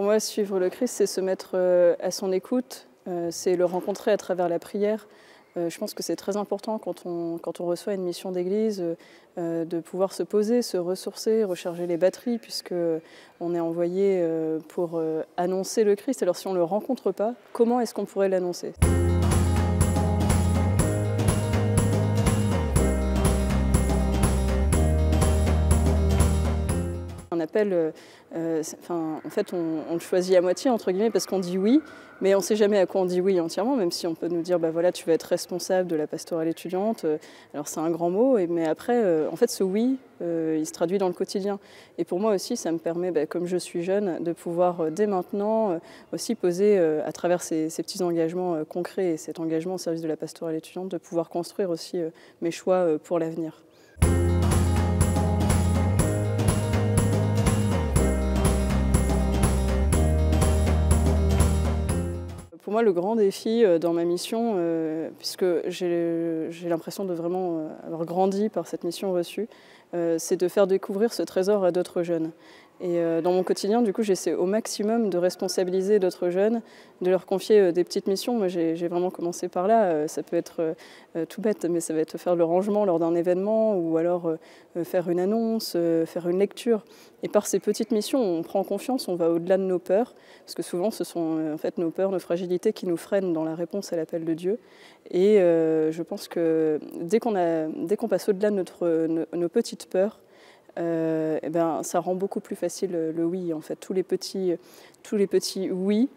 moi, suivre le Christ, c'est se mettre à son écoute, c'est le rencontrer à travers la prière. Je pense que c'est très important quand on reçoit une mission d'église, de pouvoir se poser, se ressourcer, recharger les batteries, puisque on est envoyé pour annoncer le Christ. Alors si on ne le rencontre pas, comment est-ce qu'on pourrait l'annoncer ? Un appel, en fait, on le choisit à moitié, entre guillemets, parce qu'on dit oui, mais on ne sait jamais à quoi on dit oui entièrement, même si on peut nous dire, bah voilà, tu vas être responsable de la pastorale étudiante. Alors c'est un grand mot, mais après, en fait, ce oui, il se traduit dans le quotidien. Et pour moi aussi, ça me permet, comme je suis jeune, de pouvoir dès maintenant aussi poser, à travers ces petits engagements concrets et cet engagement au service de la pastorale étudiante, de pouvoir construire aussi mes choix pour l'avenir. Pour moi, le grand défi dans ma mission, puisque j'ai l'impression de vraiment avoir grandi par cette mission reçue, c'est de faire découvrir ce trésor à d'autres jeunes. Et dans mon quotidien, du coup, j'essaie au maximum de responsabiliser d'autres jeunes, de leur confier des petites missions. Moi, j'ai vraiment commencé par là. Ça peut être tout bête, mais ça va être faire le rangement lors d'un événement ou alors faire une annonce, faire une lecture. Et par ces petites missions, on prend confiance, on va au-delà de nos peurs, parce que souvent, ce sont en fait nos peurs, nos fragilités qui nous freinent dans la réponse à l'appel de Dieu. Et je pense que dès qu'on passe au-delà de nos petites peurs, ça rend beaucoup plus facile le oui. En fait, tous les petits oui,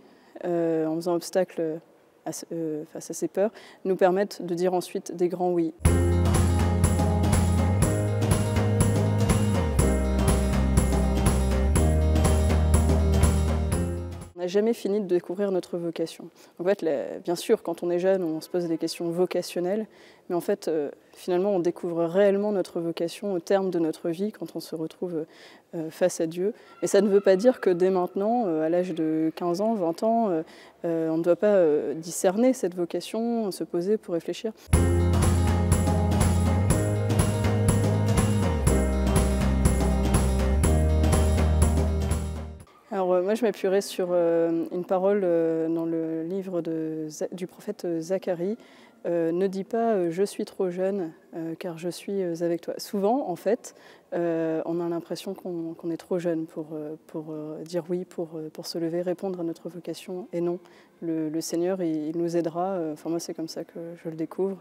en faisant obstacle face à ces peurs, nous permettent de dire ensuite des grands oui. On n'a jamais fini de découvrir notre vocation. En fait, bien sûr, quand on est jeune, on se pose des questions vocationnelles, mais en fait, finalement, on découvre réellement notre vocation au terme de notre vie, quand on se retrouve face à Dieu. Et ça ne veut pas dire que dès maintenant, à l'âge de 15 ans, 20 ans, on ne doit pas discerner cette vocation, se poser pour réfléchir. Alors moi je m'appuierai sur une parole dans le livre du prophète Zacharie. Ne dis pas je suis trop jeune car je suis avec toi. Souvent en fait on a l'impression qu'on est trop jeune pour dire oui, pour se lever, répondre à notre vocation, et non, le Seigneur il nous aidera. Enfin moi c'est comme ça que je le découvre.